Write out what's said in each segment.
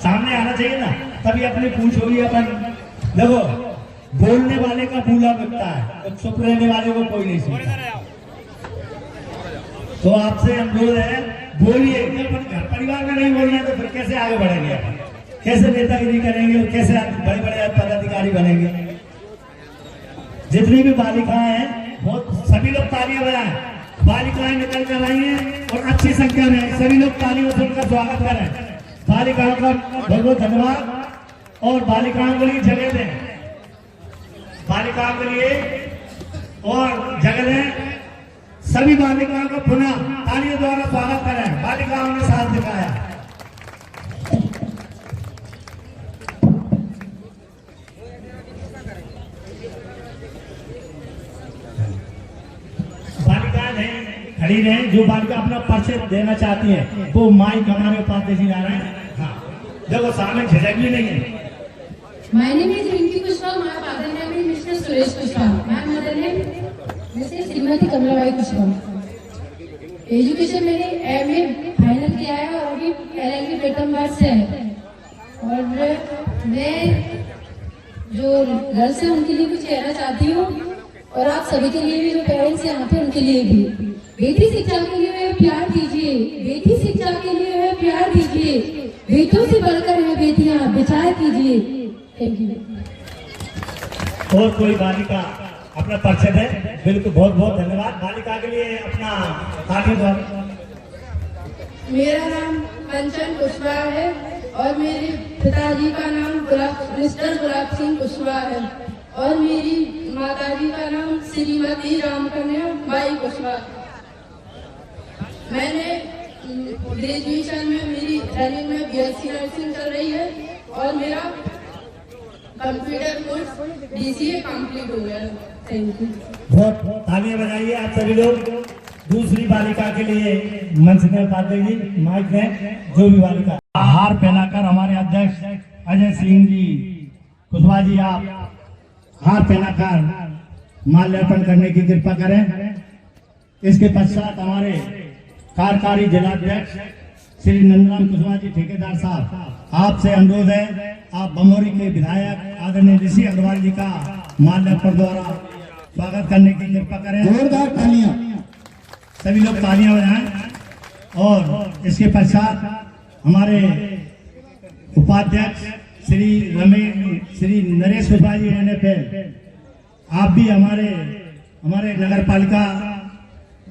सामने आना चाहिए ना, तभी अपनी पूछ होगी। अपन देखो, बोलने वाले का बूला बिकता है, तो चुप रहने वाले को कोई नहीं सुनता। तो आपसे अनुरोध है, बोलिए। अपन घर परिवार में नहीं बोलना है तो फिर कैसे आगे बढ़ेंगे अपन? कैसे नेतागिरी करेंगे और कैसे बड़े बड़े पदाधिकारी बनेंगे? जितनी भी बालिकाएं हैं, बहुत सभी लोग तालियां बजाएं। बालिकाएं निकल कर आई हैं और अच्छी संख्या में, सभी लोग तालियों से उनका स्वागत करें। बालिकाओं का बहुत बहुत धन्यवाद और बालिकाओं के लिए जगह दें, बालिकाओं के लिए और जगह दें। सभी बालिकाओं को पुनः तालियों द्वारा स्वागत करें। बालिकाओं ने साथ दिखाया। खड़ी रहें। जो बालिका अपना परिचय देना चाहती है वो माइक हमारे उपाध्यक्ष जी ला रहे हैं। हाँ, देखो सामने झिझक भी नहीं है। My name is Rinki Kushwaha. My father name is Mr. Suresh Kushwaha. My mother name Mrs. Shrimati Kamlabai Kushwaha. Education मैंने एमए फाइनल किया है और अभी LLB प्रथम वर्ष से है। और मैं जो गर्ल्स है उनके लिए कुछ कहना चाहती हूँ और आप सभी के लिए भी, जो पेरेंट्स यहाँ पे उनके लिए भी। बेटी शिक्षा के लिए प्यार दीजिए, बेटी शिक्षा के लिए प्यार दीजिए, बेटों से बढ़कर है बेटियां, विचार कीजिए। Thank you. और कोई बालिका अपना परिचय दे? बिल्कुल, बहुत बहुत धन्यवाद। बालिका के लिए अपना तालियों द्वारा। मेरा नाम कंचन कुशवाहा है और मेरे पिताजी का नाम मिस्टर गुलाब सिंह कुशवाहा है और मेरी माताजी का नाम श्रीमती रामकन्या बाई कुशवाहा। मैंने ग्रेजुएशन में मेरी रनिंग में BSc नर्सिंग चल रही है और मेरा कंप्यूटर कोर्स DCA कंप्लीट हो गया। Thank you. बहुत तालियां बजाइए आप सभी लोग। दूसरी बालिका के लिए मंच में उपाध्यक्ष जी माइक दें। जो भी बालिका हार पहनाकर हमारे अध्यक्ष अजय सिंह जी कुशवाहा जी, आप हार पहनाकर माल्यार्पण करने की कृपा करें। इसके पश्चात हमारे कार्यकारी जिलाध्यक्ष श्री नंदराम कुशवाहा जी ठेकेदार साहब, आपसे अनुरोध है, आप बमोरी के विधायक आदरणीय ऋषि अग्रवाल जी का माल्यार्पण द्वारा स्वागत करने की कृपा करें। जोरदार तालियां, सभी लोग तालियां बजाएं। और इसके पश्चात हमारे उपाध्यक्ष श्री नरेश कुशवाहा जी NFL, आप भी हमारे नगर पालिका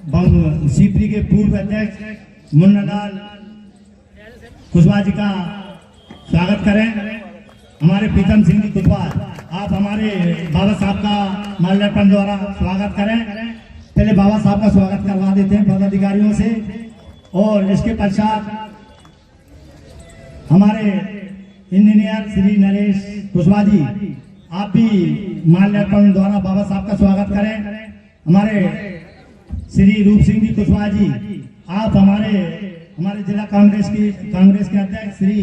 सीपरी के पूर्व अध्यक्ष मुन्नालाल कुशवाहा जी का स्वागत करें। हमारे प्रीतम सिंह जी कुशवाहा, आप हमारे बाबा साहब का माल्यार्पण द्वारा स्वागत करें। पहले बाबा साहब का स्वागत करवा देते हैं पदाधिकारियों से। और इसके पश्चात हमारे इंजीनियर श्री नरेश कुशवाहा जी, आप भी माल्यार्पण द्वारा बाबा साहब का स्वागत करें। हमारे श्री रूप सिंह जी कुशवाहा जी, आप हमारे जिला कांग्रेस के अध्यक्ष श्री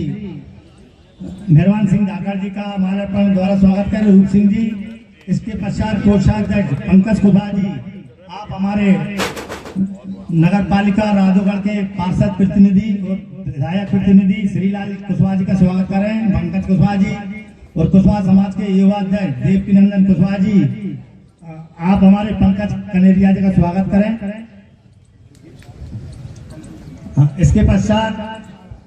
मेहरबान सिंह धाकड़ जी का माल्यार्पण द्वारा स्वागत करें। रूप सिंह जी। इसके पश्चात कोषाध्यक्ष पंकज कुशवाहा जी, आप हमारे नगर पालिका राधोगढ़ के पार्षद प्रतिनिधि और विधायक प्रतिनिधि श्रीलाल कुशवाहा जी का स्वागत करें। पंकज कुशवाहा जी और कुशवाहा समाज के युवा अध्यक्ष देवकी नंदन कुशवाहा जी, आप हमारे पंकज कनेरिया जी का स्वागत करें। इसके पश्चात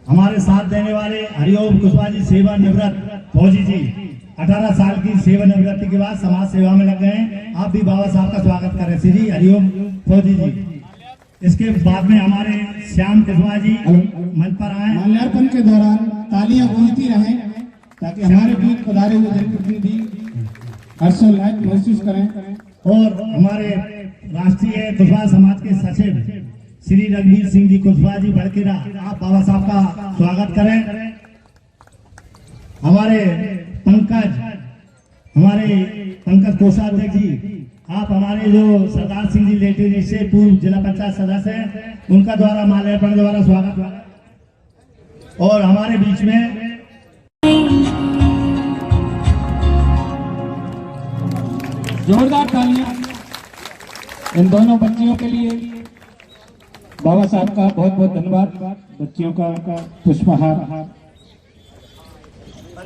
हमारे साथ देने वाले हरिओम कुशवाहा जी सेवानिवृत्त फौजी जी, 18 साल की सेवानिवृत्ति के बाद समाज सेवा में लग गए हैं। आप भी बाबा साहब का स्वागत करें, श्री हरिओम फौजी जी। इसके बाद में हमारे श्याम कुशवाहा जी मंच पर आए। माल्यार्पण के दौरान तालियां गूंजती रहें ताकि हमारे बीच पधारे हुए जनप्रतिनिधि हर्षोल्लास महसूस करें। और हमारे राष्ट्रीय कुशवाहा समाज के सचिव श्री रघुवीर सिंह जी कुशवाहा जी बड़केरा, आप बाबा साहब का स्वागत करें। हमारे पंकज कोषाध्यक्ष जी, आप हमारे जो सरदार सिंह जी लेटी से पूर्व जिला पंचायत सदस्य हैं, उनका द्वारा माल्यार्पण द्वारा स्वागत। और हमारे बीच में जोरदार तालियां इन दोनों बच्चियों के लिए। बाबा साहब का बहुत बहुत धन्यवाद। बच्चियों का पुष्पहार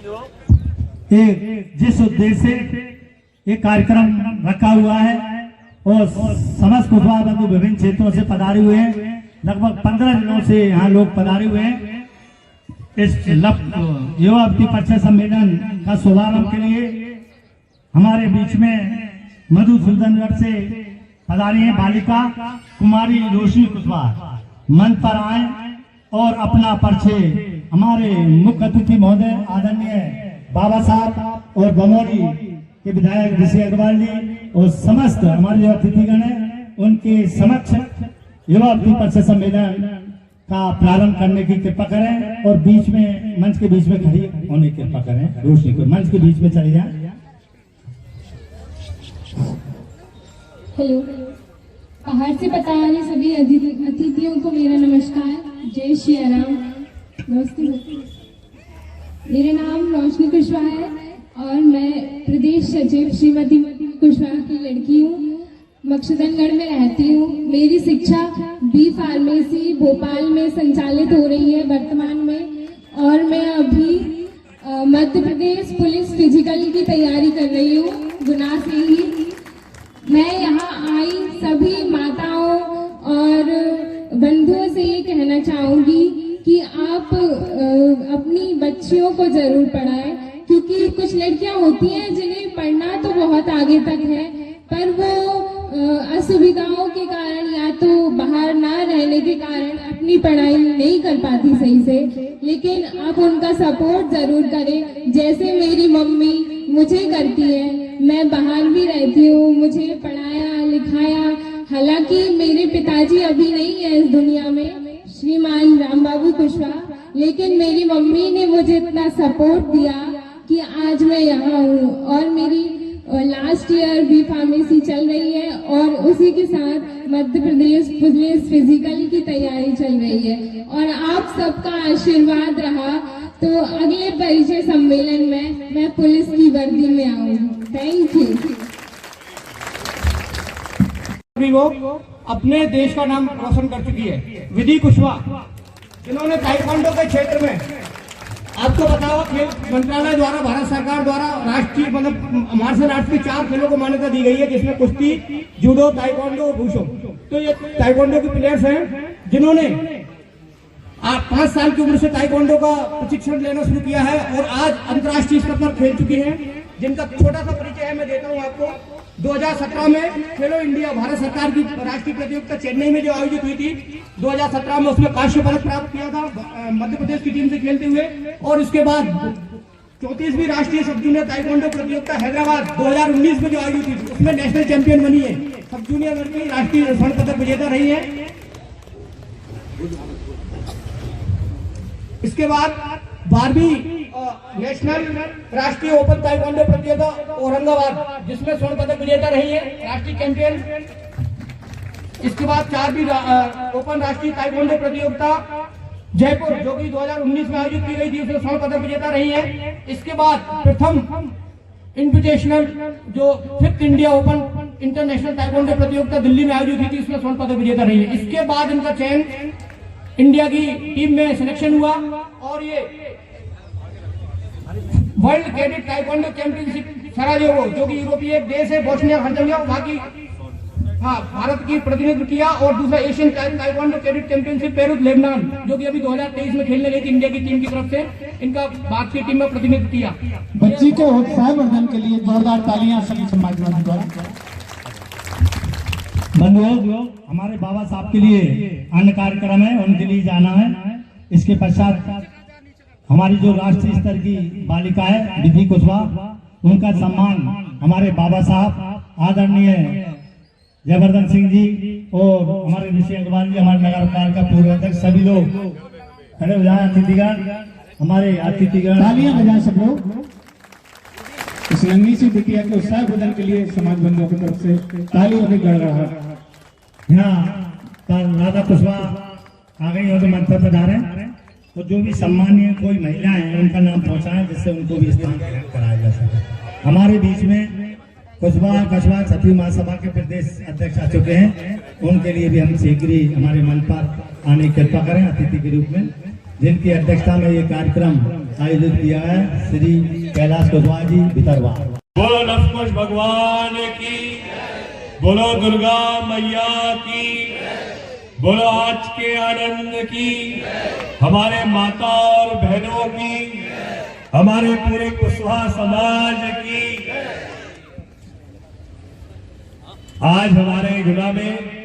एक जिस उद्देश्य से एक कार्यक्रम रखा हुआ है और समस्त कुशवाहा बंधु विभिन्न क्षेत्रों से पधारे हुए हैं। लगभग 15 दिनों से यहाँ लोग पधारे हुए हैं। इस युवा अवधि परिचय सम्मेलन का शुभारंभ के लिए हमारे बीच में मधुसूदनगढ़ से पधारी हैं बालिका कुमारी रोशनी कुशवाहा। मंच पर आए और अपना परिचय हमारे मुख्य अतिथि महोदय आदरणीय बाबा साहब और बमौली के विधायक ऋषि अग्रवाल जी और समस्त हमारे जो अतिथिगण हैं उनके समक्ष युवा अवधि परिचय सम्मेलन का प्रारंभ करने की कृपा करें और बीच में मंच के बीच में खड़ी होने की कृपा करें। रोशनी को मंच के बीच में चले जाएं। हेलो, बाहर से बता रहे सभी अतिथियों को मेरा नमस्कार। जय श्री राम। नमस्ते। मेरा नाम रोशनी कुशवाहा है और मैं प्रदेश सचिव श्रीमती कुशवाहा की लड़की हूँ। मकसूदनगढ़ में रहती हूँ। मेरी शिक्षा बी फार्मेसी भोपाल में संचालित हो रही है वर्तमान में, और मैं अभी मध्य प्रदेश पुलिस फिजिकल की तैयारी कर रही हूँ गुना से ही। मैं यहाँ आई सभी माताओं और बंधुओं से ये कहना चाहूंगी कि आप अपनी बच्चियों को जरूर पढ़ाएं, क्योंकि कुछ लड़कियां होती हैं जिन्हें पढ़ना तो बहुत आगे तक है, पर वो असुविधाओं के कारण या तो बाहर ना रहने के कारण अपनी पढ़ाई नहीं कर पाती सही से। लेकिन आप उनका सपोर्ट जरूर करें, जैसे मेरी मम्मी मुझे करती है। मैं बाहर भी रहती हूँ, मुझे पढ़ाया लिखाया। हालांकि मेरे पिताजी अभी नहीं है इस दुनिया में, श्रीमान राम बाबू कुशवाहा, लेकिन मेरी मम्मी ने मुझे इतना सपोर्ट दिया कि आज मैं यहाँ हूँ। और मेरी लास्ट ईयर बी फार्मेसी चल रही है और उसी के साथ मध्य प्रदेश पुलिस फिजिकल की तैयारी चल रही है। और आप सबका आशीर्वाद रहा तो अगले परिचय सम्मेलन में मैं पुलिस की वर्दी में आऊंगी। Thank you. अभी वो अपने देश का नाम रोशन कर चुकी है, विधि कुशवाहा, जिन्होंने ताइक्वांडो के क्षेत्र में, आपको बताओ, खेल मंत्रालय द्वारा भारत सरकार द्वारा राष्ट्रीय मतलब मार्शल आर्ट्स की 4 खेलों को मान्यता दी गई है, जिसमें कुश्ती, जूडो, ताइक्वांडो और वुशु। तो ये ताइक्वांडो के प्लेयर्स हैं जिन्होंने 5 साल की उम्र से ताइक्वांडो का प्रशिक्षण लेना शुरू किया है और आज अंतर्राष्ट्रीय स्तर पर खेल चुकी हैं, जिनका छोटा सा परिचय है मैं देता हूँ आपको। 2017 में खेलो इंडिया भारत सरकार की राष्ट्रीय प्रतियोगिता चेन्नई में जो आयोजित हुई थी 2017 में, उसमें कांस्य पदक प्राप्त किया था मध्य प्रदेश की टीम से खेलते हुए। और उसके बाद 34वीं राष्ट्रीय सब जूनियर ताइक्वांडो प्रतियोगिता हैदराबाद 2019 में जो आयोजित हुई थी, उसमें नेशनल चैंपियन बनी है। सब जूनियर वर्ग में राष्ट्रीय स्वर्ण पदक विजेता रही है। इसके बाद 12वीं नेशनल राष्ट्रीय ओपन ताइक्वांडो प्रतियोगिता औरंगाबाद, जिसमें स्वर्ण पदक विजेता रही है, राष्ट्रीय चैंपियन। इसके बाद 4वीं ओपन राष्ट्रीय ताइक्वांडो प्रतियोगिता जयपुर, जो कि 2019 में आयोजित की गई थी, उसमें स्वर्ण पदक विजेता रही है। इसके बाद प्रथम इन्विटेशनल जो 5th India open international taekwondo प्रतियोगिता दिल्ली में आयोजित हुई थी, उसमें स्वर्ण पदक विजेता रही है। इसके बाद इनका चयन इंडिया की टीम में सिलेक्शन हुआ और ये वर्ल्ड कैडेट ताइक्वांडो चैंपियनशिप सराजेवो, जो कि यूरोपीय एक देश है, बोस्निया हर्जेगोविना, वहां की भारत की प्रतिनिधित्व किया। और दूसरा Asian taekwondo cadet championship Peru Lebanon, जो कि अभी 2023 में खेलने गई थी इंडिया की टीम की तरफ से, इनका भारत की टीम में प्रतिनिधित्व किया। बच्ची के उत्साहवर्धन के लिए जोरदार तालियां सभी समाजवादी द्वारा। बंधुओं, हमारे बाबा साहब के लिए अन्य कार्यक्रम है, उनके लिए जाना है। इसके पश्चात हमारी जो राष्ट्रीय स्तर की बालिका है विधि कुशवाहा, उनका सम्मान हमारे बाबा साहब आदरणीय जयवर्धन सिंह जी और हमारे ऋषि अग्रवाल जी, हमारे नगर पालिका का पूर्व अध्यक्ष, सभी लोग खड़े हो जाए। अतिथिगण, हमारे अतिथिगण, तालियां बजाएं सब लोग। इस नन्ही सी बिटिया के उत्साहवर्धन के लिए समाज बंधुओं की तरफ से तालियों की गड़गड़ाहट। यहाँ राधा कुशवाहा आ गई हो तो मंच पर पधारें। तो जो भी सम्मानीय कोई महिला है उनका नाम पहुंचाएं, जिससे उनको भी स्थान ग्रहण कराया जा सके। हमारे बीच में कुशवाहा कछवाहा क्षत्रिय महासभा के प्रदेश अध्यक्ष आ चुके हैं, उनके लिए भी हम शीघ्र ही हमारे मन पर आने की कृपा करें अतिथि के रूप में। जिनकी अध्यक्षता में ये कार्यक्रम आयोजित किया है, श्री कैलाश कुशवाहा जी भितरवा। बोलो लक्ष्मण भगवान की, बोलो दुर्गा मैया की, बोलो आज के आनंद की, हमारे माता और बहनों की, हमारे पूरे कुशवाहा समाज की। आज हमारे गुना में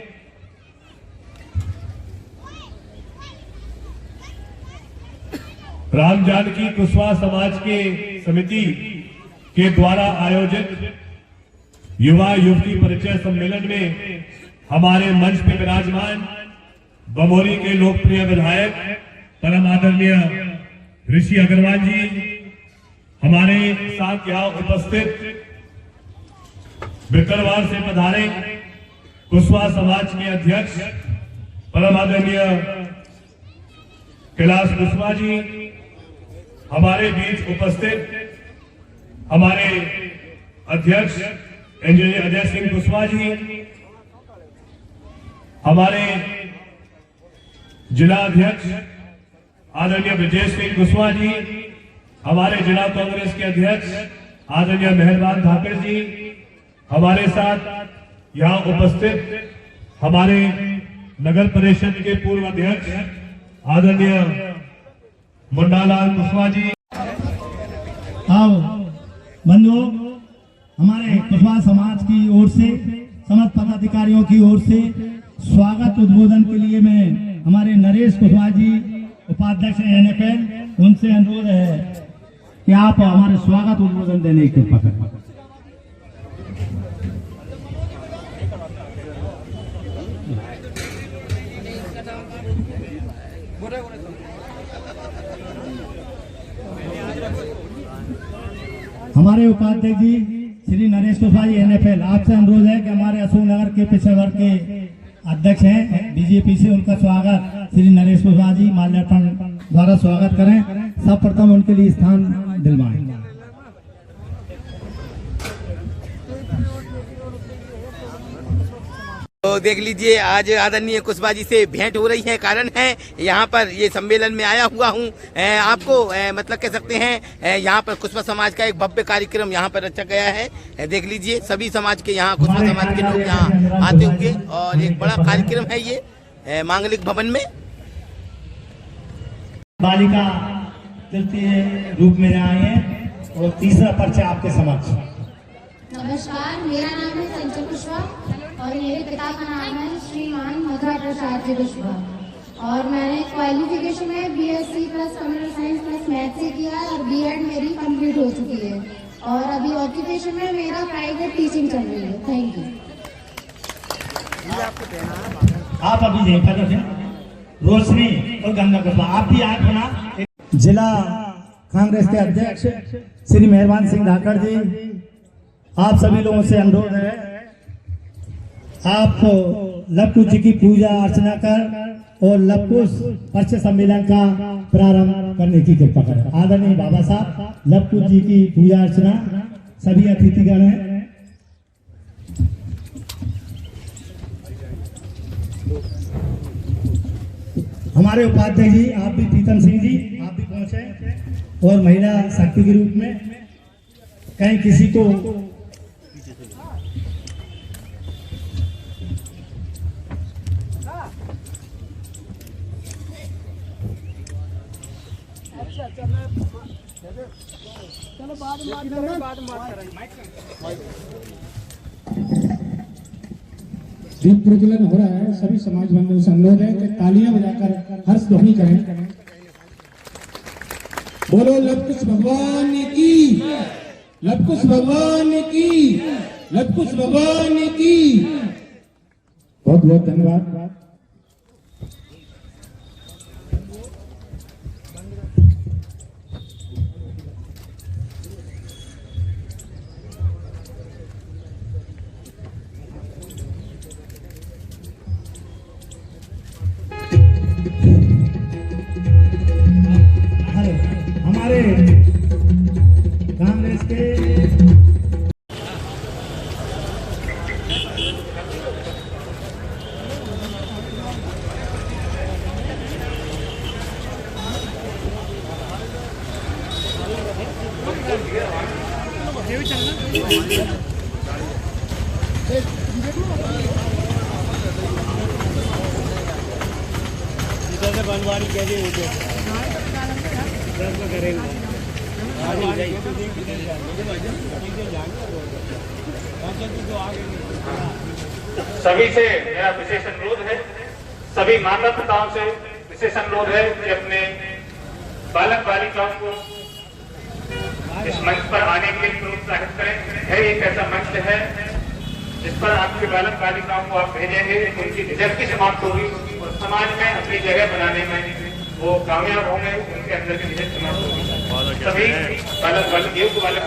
राम जानकी कुशवाहा समाज के समिति के द्वारा आयोजित युवा युवती परिचय सम्मेलन में हमारे मंच पे विराजमान बमोरी के लोकप्रिय विधायक परम आदरणीय ऋषि अग्रवाल जी, हमारे साथ यहाँ उपस्थित भितरवार से पधारे कुशवाहा समाज के अध्यक्ष परम आदरणीय कैलाश कुशवाहा जी, हमारे बीच उपस्थित हमारे अध्यक्ष इंजीनियर अजय सिंह कुशवाहा जी, हमारे जिला अध्यक्ष आदरणीय ब्रजेश सिंह कुशवाहा जी, हमारे जिला कांग्रेस के अध्यक्ष आदरणीय मेहरबान धाकड़ जी, हमारे साथ यहाँ उपस्थित हमारे नगर परिषद के पूर्व अध्यक्ष आदरणीय मुन्नालाल कुशवाहा जी। आओ बंधुओं, हमारे कुशवाहा समाज की ओर से, समस्त पदाधिकारियों की ओर से स्वागत उद्बोधन के लिए मैं हमारे नरेश कुशवाहा जी उपाध्यक्ष NFL, उनसे अनुरोध है कि आप हमारे स्वागत उद्बोधन देने की कृपा करें। हमारे उपाध्यक्ष जी श्री नरेश कुशवाहा जी NFL, आपसे अनुरोध है कि हमारे अशोक नगर के पिछड़े वर्ग के अध्यक्ष हैं बीजेपी से, उनका स्वागत श्री नरेश कुशवाहा जी माल्यार्पण द्वारा स्वागत करें। सर्वप्रथम उनके लिए स्थान दिलवाएं। तो देख लीजिए, आज आदरणीय कुशवाहा जी से भेंट हो रही है। कारण है यहाँ पर ये सम्मेलन में आया हुआ हूँ, आपको मतलब कह सकते हैं यहाँ पर कुशवाहा समाज का एक भव्य कार्यक्रम यहाँ पर रचा गया है। देख लीजिए, सभी समाज के यहाँ कुशवाहा समाज के लोग यहाँ आते होंगे और एक बड़ा कार्यक्रम है ये मांगलिक भवन में। बालिका तृतीय रूप में आए हैं और तीसरा पर्चा आपके समक्ष। नमस्कार, मेरा नाम है संजय कुशवाहा और मेरे पिता का नाम है श्रीमान मधुरा प्रसाद जी कुशवाहा और मैंने क्वालिफिकेशन में BSc plus computer science plus math से किया है और B.Ed मेरी कंप्लीट हो चुकी है और अभी ऑक्यूपेशन में मेरा प्राइवेट टीचिंग चल रही है। Thank you. आप अभी देखा रखें रोशनी और गंगा कुशवाहा, आप भी आप होना। जिला कांग्रेस के अध्यक्ष श्री मेहरबान सिंह धाकड़ जी, आप सभी लोगों से अनुरोध है आप लवकुश जी की पूजा अर्चना कर और लवकुश परिचय सम्मेलन का प्रारंभ करने की कृपा करें। आदरणीय बाबा साहब लवकुश जी की पूजा अर्चना, सभी अतिथिगण हैं। हमारे उपाध्यक्ष जी, आप भी प्रीतम सिंह जी, आप भी पहुंचे और महिला शक्ति के रूप में कहीं किसी को दीप प्रज्वलन हो रहा है। सभी समाज बंधुओं से अनुरोध है कि तालियां बजाकर हर्ष ध्वनि करें। बोलो लवकुश भगवान की, लवकुश भगवान की, लवकुश भगवान की। बहुत बहुत धन्यवाद। हमारे कांग्रेस के सभी से मेरा विशेष अनुरोध है, सभी माता पिताओं से विशेष अनुरोध है कि अपने बालक बालिकाओं को इस मंच पर आने के लिए प्रोत्साहित करें। है एक ऐसा मंच है जिस पर आपके बालक बालिकाओं को आप भेजेंगे, उनकी झिझक की समाप्त होगी और समाज में अपनी जगह बनाने में वो कामयाब होंगे, उनके अंदर की झिझक समाप्त होगी। सभी बालक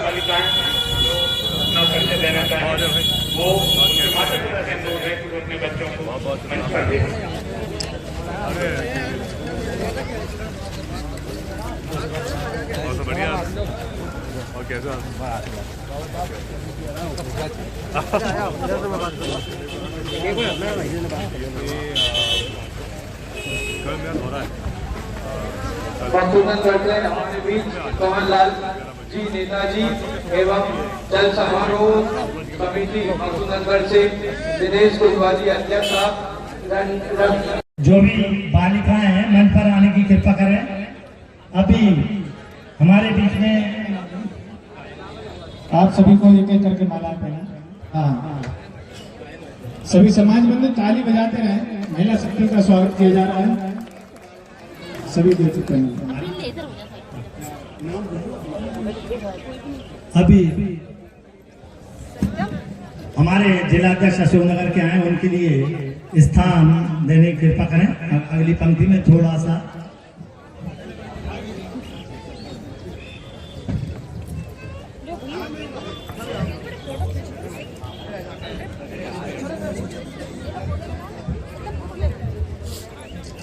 बालिकाएं जो अपना परिचय देना चाहें वो माता पिता से अनुरोध है कि वो अपने बच्चों को मंच पर भेजें। बहुत बढ़िया। और कैसा हो रहा है? संशोधन करते हैं हमारे बीच कमललाल जी नेताजी एवं जल समारोह समिति संशोधन से दिनेश कुशवाहा अध्यक्ष साहब। जो भी बालिकाएं हैं मंच पर आने की कृपा करें। अभी हमारे बीच में आप सभी को एक एक करके माला पहना। हाँ, सभी समाज बंधु ताली बजाते रहे। महिला शक्ति का स्वागत किया जा रहा है। सभी दे चुके हैं। अभी हमारे जिलाध्यक्ष अशोकनगर के आए, उनके लिए स्थान देने की कृपा करें। अगली पंक्ति में थोड़ा सा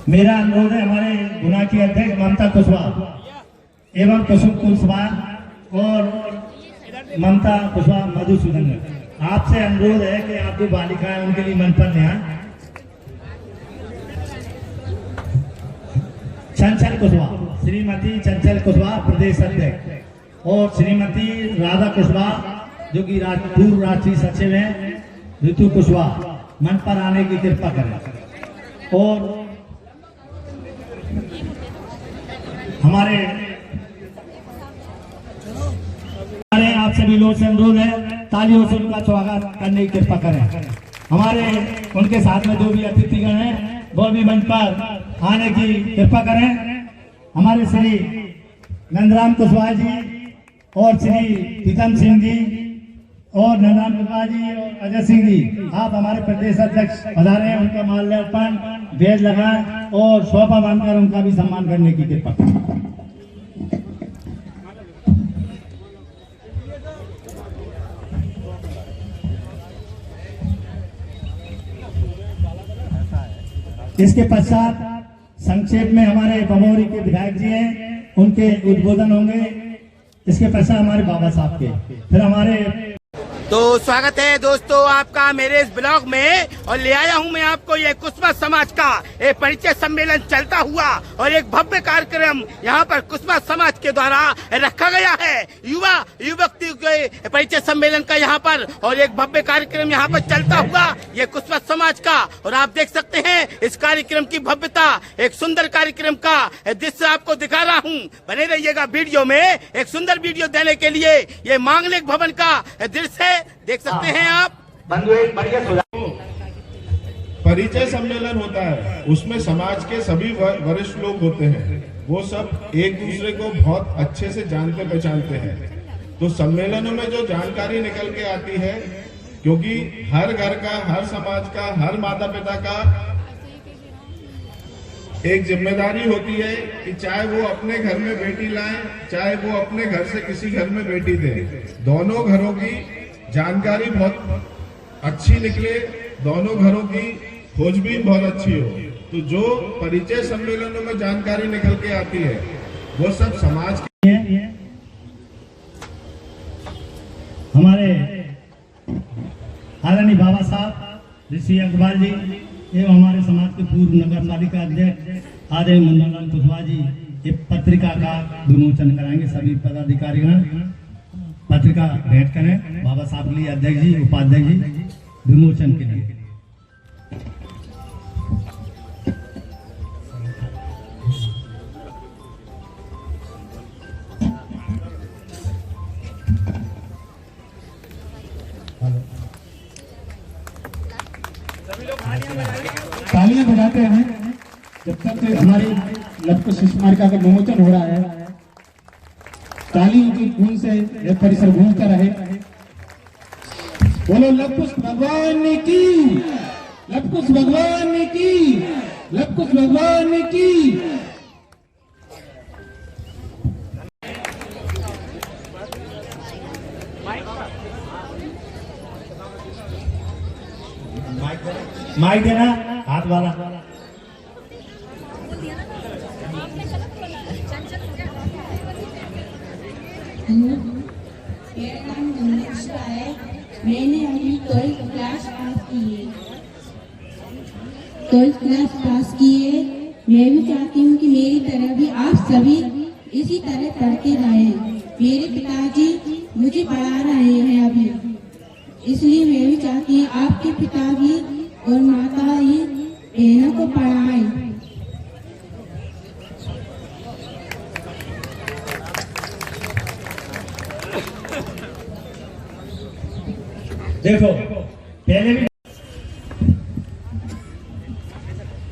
मेरा अनुरोध है हमारे गुना की अध्यक्ष ममता कुशवाहा एवं कुसुम कुशवाहा और ममता कुशवाहा मधुसूदन, आपसे अनुरोध है कि आप जो बालिकाएं उनके लिए मंच पर ले आएं। चंचल कुशवाहा, श्रीमती चंचल कुशवाहा प्रदेश अध्यक्ष, और श्रीमती राधा कुशवाहा जो कि पूर्व राष्ट्रीय सचिव हैं, ऋतु कुशवाहा मंच पर आने की कृपा करें। और हमारे आप सभी लोग से अनुरोध है तालियों से उनका स्वागत करने की कृपा करें। हमारे उनके साथ में जो भी अतिथिगण हैं वो भी मंच पर आने की कृपा करें। हमारे श्री नंदराम कुशवाहा जी और श्री प्रीतम सिंह जी और नंदराम कुशवाहा जी और अजय सिंह जी, आप हमारे प्रदेश अध्यक्ष पधारे हैं। उनका माल्यार्पण भेज लगाएं और शोभा बांधकर उनका भी सम्मान करने की कृपा करें। इसके पश्चात संक्षेप में हमारे बमोरी के विधायक जी हैं, उनके उद्बोधन होंगे। इसके पश्चात हमारे बाबा साहब के, फिर हमारे। तो स्वागत है दोस्तों आपका मेरे इस ब्लॉग में, और ले आया हूं मैं आपको ये कुशवा समाज का एक परिचय सम्मेलन चलता हुआ और एक भव्य कार्यक्रम यहाँ पर कुशवा समाज के द्वारा रखा गया है। युवा युवती के परिचय सम्मेलन का यहाँ पर और एक भव्य कार्यक्रम यहाँ पर चलता हुआ ये कुशवा समाज का, और आप देख सकते हैं इस कार्यक्रम की भव्यता। एक सुंदर कार्यक्रम का दृश्य आपको दिखा रहा हूँ, बने रहिएगा वीडियो में। एक सुंदर वीडियो देने के लिए ये मांगलिक भवन का दृश्य है, देख सकते हैं आप। परिचय सम्मेलन होता है, उसमें समाज के सभी वरिष्ठ लोग होते हैं। वो सब एक दूसरे को बहुत अच्छे से जानते पहचानते हैं। तो सम्मेलनों में जो जानकारी निकल के आती है, क्योंकि हर घर का, हर समाज का, हर माता पिता का एक जिम्मेदारी होती है कि चाहे वो अपने घर में बेटी लाएं, चाहे वो अपने घर से किसी घर में बेटी दें, दोनों घरों की जानकारी बहुत अच्छी निकले, दोनों घरों की खोजबीन बहुत अच्छी हो। तो जो परिचय सम्मेलनों में जानकारी निकल के आती है वो सब समाज के। हमारे आदरणीय बाबा साहब ऋषि अकबाल जी एवं हमारे समाज के पूर्व नगर पालिका अध्यक्ष आदरणीय मुन्नालाल कुशवाहा जी ये पत्रिका का विमोचन कराएंगे। सभी पदाधिकारीगण पत्रिका भेंट करें बाबा साहब के लिए, अध्यक्ष जी, उपाध्यक्ष जी, विमोचन के लिए। तालियां बजाते हैं जब तक हमारी लव कुश स्मारिका का विमोचन हो रहा है। तालियों की गूंज से यह परिसर गूंजता रहे। बोलो लव कुश भगवान की, लव कुश भगवान की, लव कुश भगवान की। माइक देना हाथ वाला। मेरा नाम धनुषा है। मैंने अभी 12th क्लास पास की है। मैं भी चाहती हूँ कि मेरी तरह भी आप सभी इसी तरह पढ़ते रहें। मेरे पिताजी मुझे पढ़ा रहे हैं अभी, इसलिए मैं भी चाहती हूँ आपके पिता भी और माता ही बहनों को पढ़ाएं। देखो पहले भी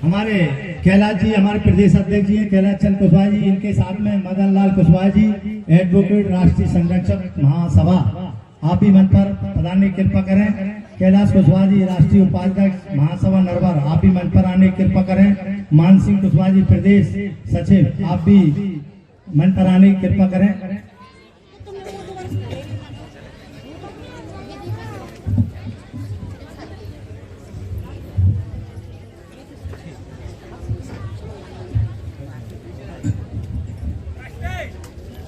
हमारे कैलाश जी, हमारे प्रदेश अध्यक्ष जी हैं कैलाश चंद कुशवाहा जी, इनके साथ में मदन लाल कुशवाहा जी, एडवोकेट राष्ट्रीय संरक्षक महासभा, आप भी मंच पर प्रधान की कृपा करें। कैलाश कुशवाहा जी राष्ट्रीय उपाध्यक्ष महासभा नरवर, आप भी मंच पर आने की कृपा करें। मान सिंह कुशवाहा जी प्रदेश सचिव, आप भी मंच पर आने की कृपा करें।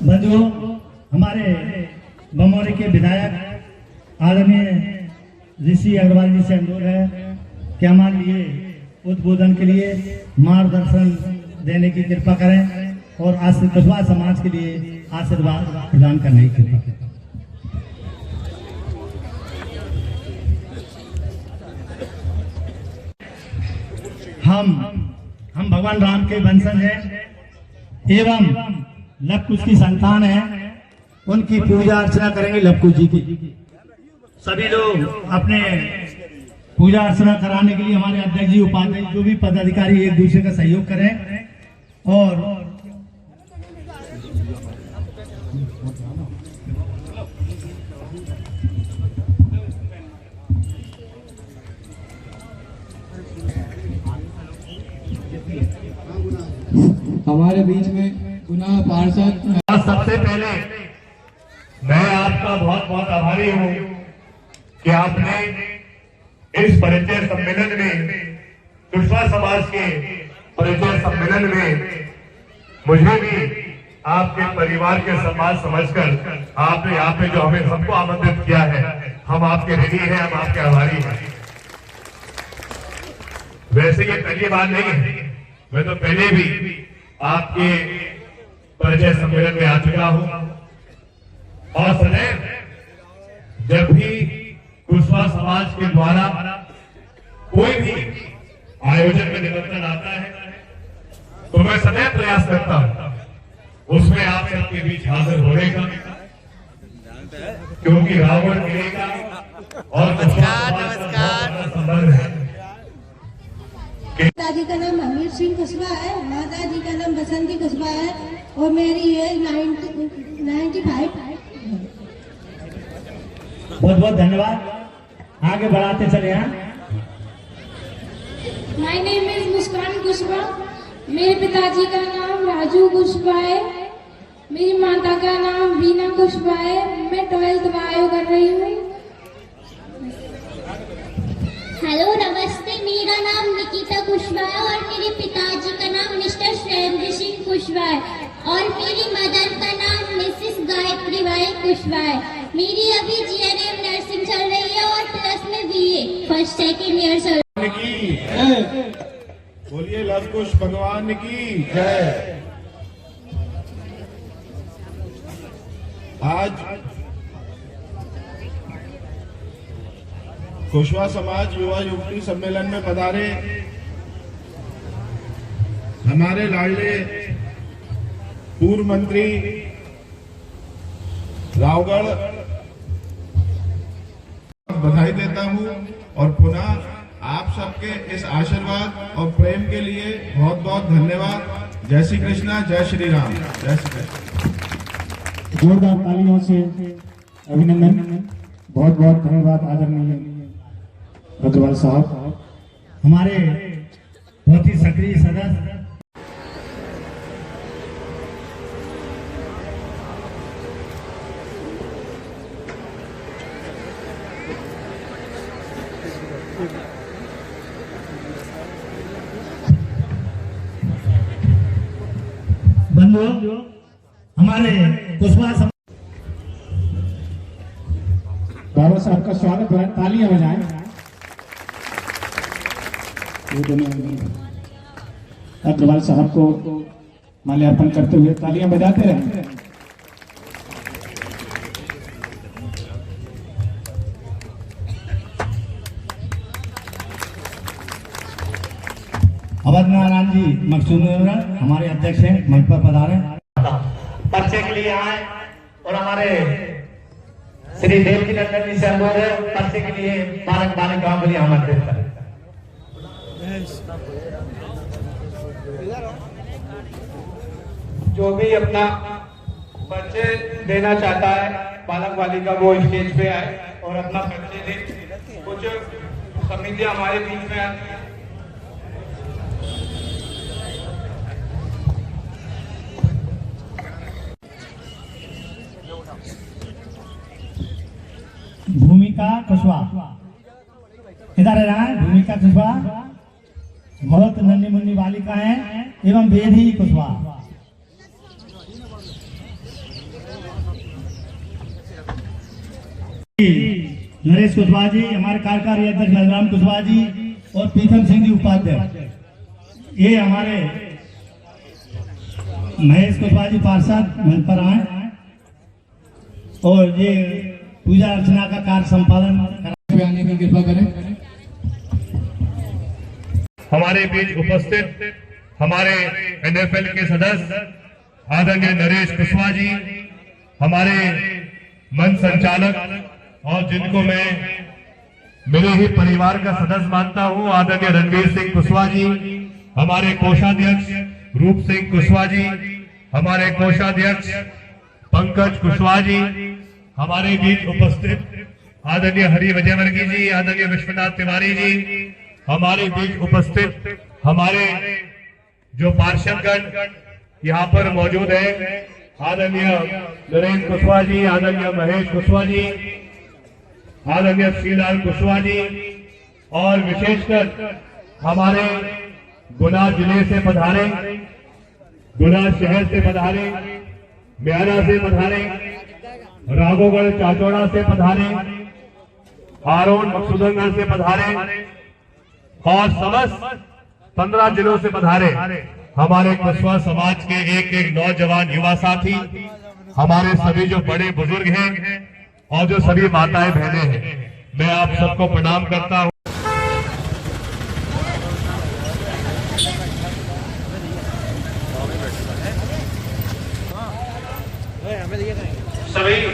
बंधुओं, हमारे बमौरी के विधायक आदरणीय ऋषि अग्रवाल जी से अनुरोध है कि हमारे लिए उद्बोधन के लिए मार्गदर्शन देने की कृपा करें और कुशवाहा समाज के लिए आशीर्वाद प्रदान करने की कृपा करें। हम भगवान राम के वंशज हैं एवं लव कुश की संतान है। उनकी पूजा अर्चना करेंगे लव कुश जी की। सभी लोग अपने पूजा अर्चना कराने के लिए हमारे अध्यक्ष जी, उपाध्यक्ष, जो भी पदाधिकारी एक दूसरे का सहयोग करें। और हमारे बीच में पुनः पार्षद। सबसे पहले मैं आपका बहुत बहुत आभारी हूं कि आपने इस परिचय सम्मेलन में, कुशवाहा समाज के परिचय सम्मेलन में मुझे भी आपके परिवार के समाज समझकर आपने यहाँ पे जो हमें सबको आमंत्रित किया है, हम आपके ऋणी हैं, हम आपके आभारी हैं। वैसे ये पहली बार नहीं है, मैं तो पहले भी आपके परिचय सम्मेलन में आ चुका हूं और सदैव जब भी कुशवाहा समाज के द्वारा कोई भी आयोजन में निमंत्रण आता है तो मैं सदैव प्रयास करता हूं उसमें आप सबके बीच हाजिर होने का, क्योंकि रावण मिलेगा और नमस्कार। संबंध है। पिताजी का नाम अमीर सिंह कुशवाहा है, माता जी का नाम बसंती कुशवाहा है और मेरी एज 95 है। बहुत बहुत धन्यवाद। आगे बढ़ाते चले। माय नेम इज मुस्कान कुशवाहा। मेरे पिताजी का नाम राजू कुशवाहा है। मेरी माता का नाम बीना कुशवाहा है। मैं 12th वायो कर रही हूँ। हेलो नमस्ते, मेरा नाम निकिता कुशवाहा है और मेरे पिताजी का नाम मिस्टर सुरेंद्र सिंह कुशवाहा है और मेरी मदर का नाम मिसेस गायत्री बाई कुशवाहा है। मेरी अभी जीएनएम नर्सिंग चल रही है और प्लस में बीए फर्स्ट सेकंड ईयर चल रही है। बोलिए लव कुश भगवान की जय। आज कुशवाहा समाज युवा युवती सम्मेलन में पधारे हमारे लाडले पूर्व मंत्री रावगढ़ बधाई देता हूं और पुनः आप सबके इस आशीर्वाद और प्रेम के लिए बहुत बहुत धन्यवाद। जय श्री कृष्णा, जय श्री राम, जय श्री कृष्ण। जोरदार तालियों से अभिनंदन। बहुत बहुत धन्यवाद आदरणीय अग्रवाल साहब, हमारे बहुत ही सक्रिय सदस्य। बंधुओं, हमारे कुशवाहा बाबा साहब का स्वागत है, तालियां बजाएं। अग्रवाल साहब को माल्यार्पण करते हुए तालियां बजाते रहें। अवध नारायण जी मकसूद हमारे अध्यक्ष हैं, मंच पर पधारे। पर्चे के लिए आए और हमारे श्री देवकी नंदन जी से अनुरोध है पर्चे के लिए बालक बालिकाओं के लिए आमंत्रित करें। जो भी अपना पर्चे देना चाहता है बालक बालिका वो स्टेज पे आए और अपना पर्चे दे। कुछ समितियां हमारे बीच में आती हैं। भूमिका कुशवाहा इधर है। भूमिका कुशवाहा बहुत नन्ही मुन्नी बालिका है एवं वेदी कुशवाहा। नरेश कुशवाहा जी, हमारे कार्यकारी अध्यक्ष नंदराम कुशवाहा जी और प्रीतम सिंह जी उपाध्यक्ष। ये हमारे महेश कुशवाहा जी पार्षद मंच पर आए और ये पूजा अर्चना का कार्य संपादन आने की कृपा करें। हमारे बीच उपस्थित हमारे एनएफएल के सदस्य आदरणीय नरेश कुशवाहा जी, हमारे मंच संचालक और जिनको मैं मेरे ही परिवार का सदस्य मानता हूं आदरणीय रणवीर सिंह कुशवाहा जी, हमारे कोषाध्यक्ष रूप सिंह कुशवाहा जी, हमारे कोषाध्यक्ष पंकज कुशवाहा जी, हमारे बीच उपस्थित आदरणीय हरि विजयवर्गीय जी, आदरणीय विश्वनाथ तिवारी जी, हमारे बीच उपस्थित हमारे जो पार्षदगण यहाँ पर मौजूद है आदरणीय नरेश कुशवाहा जी, आदरणीय महेश कुशवाहा जी, आदरणीय श्रीलाल कुशवाहा जी और विशेषकर हमारे गुना जिले से पधारे, गुना शहर से पधारे, म्यारा से पधारे, राघोगढ़ चाचौड़ा से पधारे, हारोन मकसूदनगढ़ से पधारे और समस्त 15 जिलों से पधारे हमारे कुशवाहा समाज के एक एक नौजवान युवा साथी, हमारे सभी जो बड़े बुजुर्ग हैं और जो सभी माताएं बहनें हैं, मैं आप सबको प्रणाम करता हूं।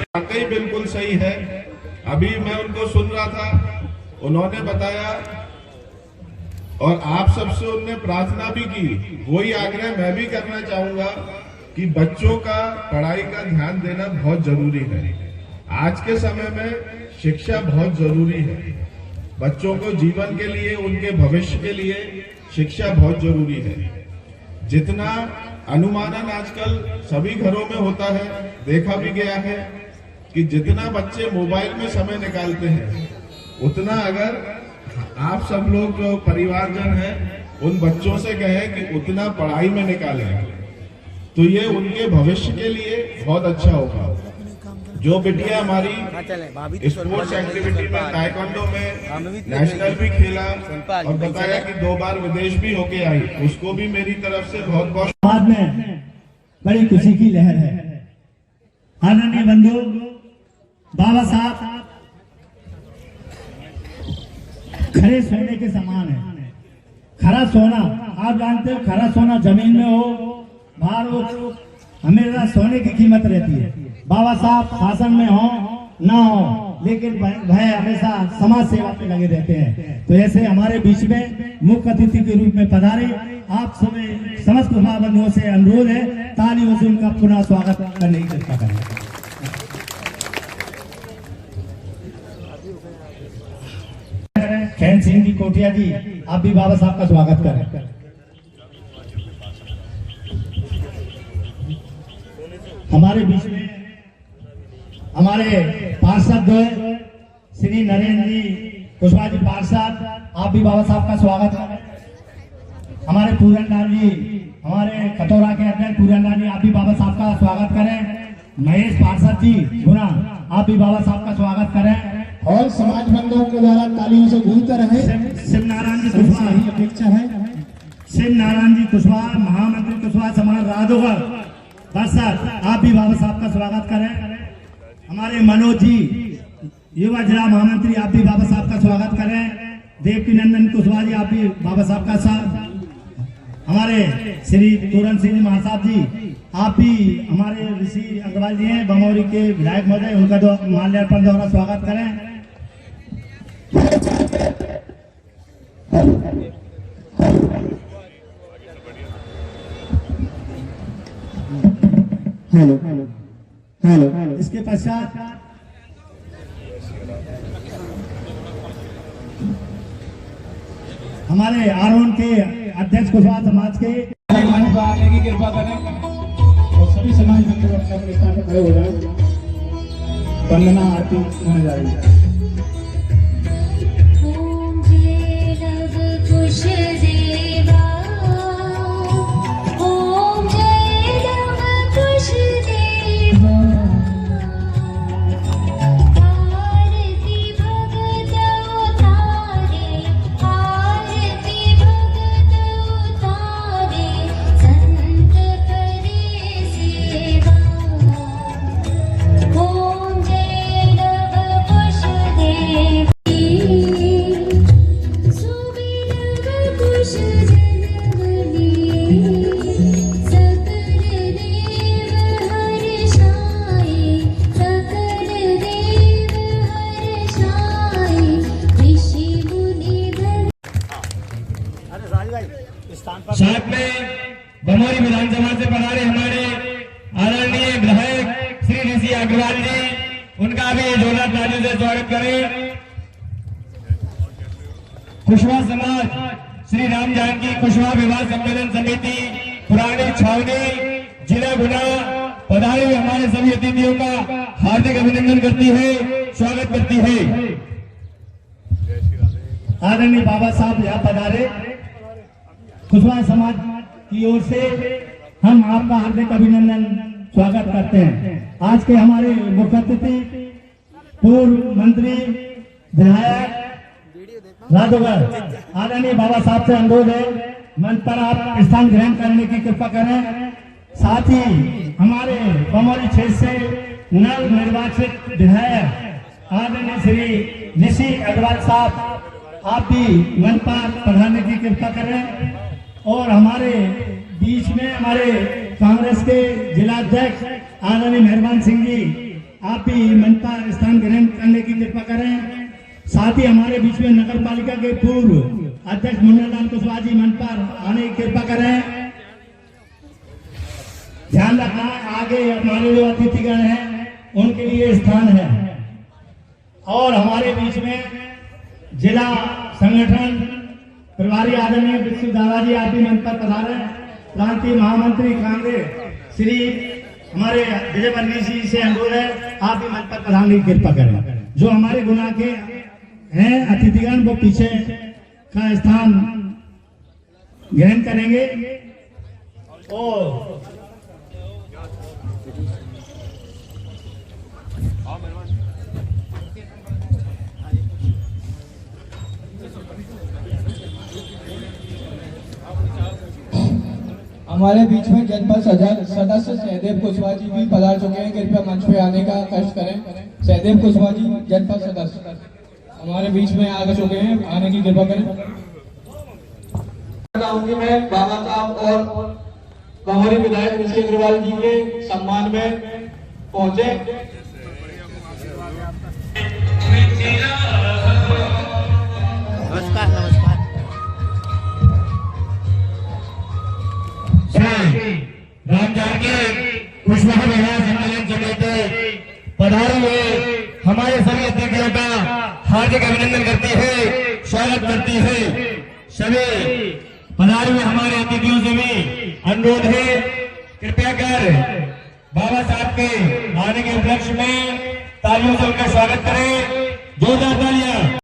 वाकई बिल्कुल सही है। अभी मैं उनको सुन रहा था, उन्होंने बताया और आप सबसे उनने प्रार्थना भी की। वही आग्रह मैं भी करना चाहूंगा कि बच्चों का पढ़ाई का ध्यान देना बहुत जरूरी है। आज के समय में शिक्षा बहुत जरूरी है। बच्चों को जीवन के लिए, उनके भविष्य के लिए शिक्षा बहुत जरूरी है। जितना अनुमानन आजकल सभी घरों में होता है, देखा भी गया है कि जितना बच्चे मोबाइल में समय निकालते हैं, उतना अगर आप सब लोग जो परिवारजन हैं उन बच्चों से कहें कि उतना पढ़ाई में निकालें, तो ये उनके भविष्य के लिए बहुत अच्छा होगा। जो बिटिया हमारी स्पोर्ट्स एक्टिविटी में ताइक्वांडो में नेशनल भी खेला और बताया कि 2 बार विदेश भी होके आई, उसको भी मेरी तरफ से बहुत बहुत। बाद में बड़ी खुशी की लहर है। आदरणीय बंधु बाबा साहब खरे सोने के समान है। खरा सोना आप जानते हो, खरा सोना जमीन में हो बाहर हो, हमेशा सोने की कीमत रहती है। बाबा साहब शासन में हो ना हो, लेकिन वह हमेशा समाज सेवा में लगे रहते हैं। तो ऐसे हमारे बीच में मुख्य अतिथि के रूप में पधारे आप सभी समस्त बंधुओं से अनुरोध है तालियों से उनका पुनः स्वागत करने की चर्चा करें। खैन सिंह जी कोटिया जी, आप भी बाबा साहब का स्वागत करें। हमारे बीच में हमारे पार्षद श्री नरेंद्र जी कुशवाहा जी पार्षद, आप भी बाबा साहब का स्वागत करें। हमारे पूरन लाल जी, हमारे खतौरा के अध्यक्ष पूरन लाल जी, आप भी बाबा साहब का स्वागत करें। महेश पार्षद जी गुना, आप भी बाबा साहब का स्वागत करें। और समाज बंधुओं के द्वारा तालियों से गूंजते रहे। शिव नारायण जी कुशवाहा की अपेक्षा है। शिव नारायण जी कुशवाहा, महामंत्री कुशवाहा समाज राधोगढ़ बरसर, आप भी बाबा साहब का स्वागत करें। हमारे मनोज जी युवा जिला महामंत्री, आप भी बाबा साहब का स्वागत करें। देवकी नंदन कुशवाहा जी, आप भी बाबा साहब का साथ। हमारे श्री तोरण सिंह महासाब जी, आप भी हमारे ऋषि अग्रवाल जी हैं बमौरी के विधायक महोदय, उनका माल्यार्पण द्वारा स्वागत करें। Hello hello. इसके पश्चात हमारे आरोन के अध्यक्ष कुशवाहा समाज के आने की कृपा करें और सभी समाज बंधु अपने स्थान पर खड़े हो जाए। वंदना आरती होने जा रही है। साथ में बमौरी विधानसभा से पधारे हमारे आदरणीय विधायक श्री ऋषि अग्रवाल जी, उनका भी जोरदार तालियों से स्वागत करें। कुशवाहा समाज श्री राम जानकी कुशवाहा विवाह सम्मेलन समिति पुरानी छावनी जिला गुना पधारे हुए हमारे सभी अतिथियों का हार्दिक अभिनंदन करती है, स्वागत करती है। आदरणीय बाबा साहब यहाँ पधारे, कुशवाहा समाज की ओर से हम आपका हार्दिक अभिनंदन स्वागत करते हैं। आज के हमारे मुख्य अतिथि पूर्व मंत्री विधायक राधोगढ़, आदरणीय बाबा साहब से अनुरोध है मंच पर आप स्थान ग्रहण करने की कृपा करें। साथ ही हमारे बमौरी क्षेत्र से नव निर्वाचित विधायक आदरणीय श्री ऋषि अग्रवाल साहब, आप भी मंच पर पधारने की कृपा करें। और हमारे बीच में हमारे कांग्रेस के जिला अध्यक्ष आदरणीय मेहरबान सिंह जी, आप भी मंच पर स्थान ग्रहण करने की कृपा करें। साथ ही हमारे बीच में नगर पालिका के पूर्व अध्यक्ष मुन्नालाल कुशवाहा जी मंच पर आने की कृपा करें। ध्यान रखना आगे हमारे जो अतिथिगण हैं उनके लिए स्थान है। और हमारे बीच में जिला संगठन प्रभारी आदरणीय विश्व दादाजी, आप भी मंच पर पधारे। प्रांतीय महामंत्री कांग्रेस श्री हमारे विजय बन्नी जी से अनुरोध है आप भी मंच पर पधारने की कृपा करें। जो हमारे गुना के हैं अतिथिगण वो पीछे का स्थान ग्रहण करेंगे। और हमारे बीच में जनपद सदस्य सहदेव कुशवाहा जी भी पधार चुके हैं। कृपया मंच पे आने का कष्ट करें। सहदेव कुशवाहा जी जनपद सदस्य हमारे बीच में आ चुके हैं, आने की कृपा करें। मैं बाबा साहब और हमारे विधायक ऋषि अग्रवाल जी के सम्मान में पहुंचे। नमस्कार नमस्कार। राम जानकी कुशवाहा महिला सम्मेलन समिति पधारे हुए हमारे सभी अतिथियों का हार्दिक अभिनंदन करती है, स्वागत करती है। सभी पधारे हुए हमारे अतिथियों से भी अनुरोध है, कृपया कर बाबा साहब के आने के उपलक्ष्य में तालियों से उनका स्वागत करें। जोरदार तालियां।